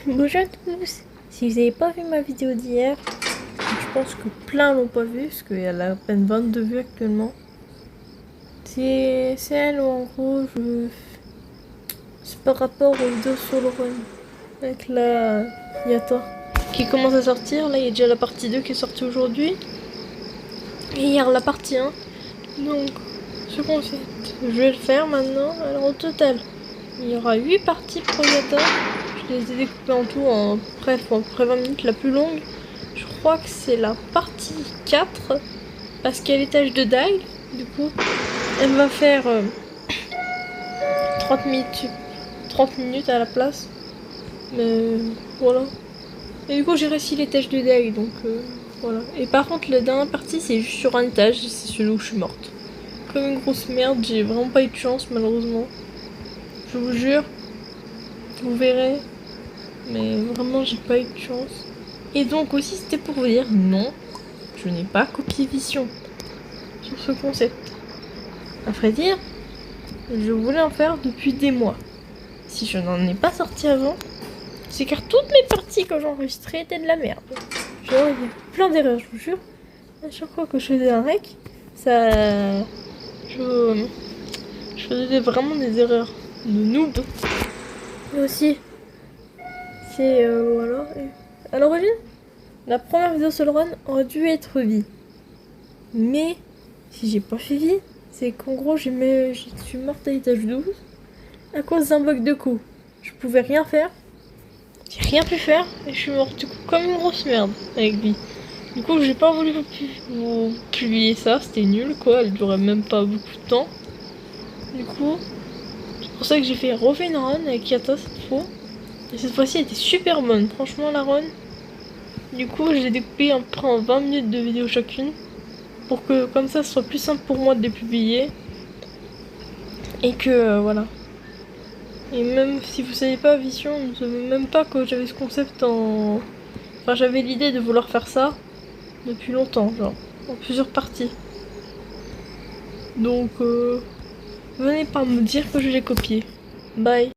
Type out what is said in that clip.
Bonjour à tous. Si vous n'avez pas vu ma vidéo d'hier, je pense que plein l'ont pas vu parce qu'elle a à peine 22 vues actuellement. C'est celle où en gros c'est par rapport aux vidéos sur le run avec la Yata qui commence à sortir. Là il y a déjà la partie 2 qui est sortie aujourd'hui et hier la partie 1. Donc ce concept je vais le faire maintenant. Alors au total il y aura 8 parties pour Yata. Je les ai découpées en tout en bref, à peu près 20 minutes. La plus longue, je crois que c'est la partie 4, parce qu'il y a l'étage de Dai. Du coup, elle va faire 30 minutes à la place. Mais voilà. Et du coup, j'ai réussi l'étage de Dai, donc voilà. Et par contre, la dernière partie, c'est juste sur un étage, c'est celui où je suis morte. Comme une grosse merde, j'ai vraiment pas eu de chance, malheureusement. Je vous jure, vous verrez. Mais vraiment j'ai pas eu de chance. Et donc aussi c'était pour vous dire non, je n'ai pas copié Vision sur ce concept. À vrai dire, je voulais en faire depuis des mois. Si je n'en ai pas sorti avant, c'est car toutes mes parties que j'enregistrais étaient de la merde. Genre il y a plein d'erreurs, je vous jure. À chaque fois que je faisais un rec, ça... Je faisais vraiment des erreurs de noob. Et aussi, c'est... voilà. À l'origine, la première vidéo sur le run aurait dû être vie. Mais si j'ai pas fait vie, c'est qu'en gros je suis morte à l'étage 12 à cause d'un bug de coup. Je pouvais rien faire. J'ai rien pu faire et je suis morte du coup comme une grosse merde avec vie. Du coup j'ai pas voulu vous publier ça, c'était nul quoi, elle durait même pas beaucoup de temps. Du coup, c'est pour ça que j'ai refait une run avec Yata cette fois. Et cette fois-ci elle était super bonne, franchement la run. Du coup, je l'ai découpé en 20 minutes de vidéo chacune. Pour que, comme ça, ce soit plus simple pour moi de les publier. Et que, voilà. Et même si vous savez pas, Vision, ne savez même pas que j'avais ce concept en... Enfin, j'avais l'idée de vouloir faire ça depuis longtemps, genre, en plusieurs parties. Donc, venez pas me dire que je l'ai copié. Bye.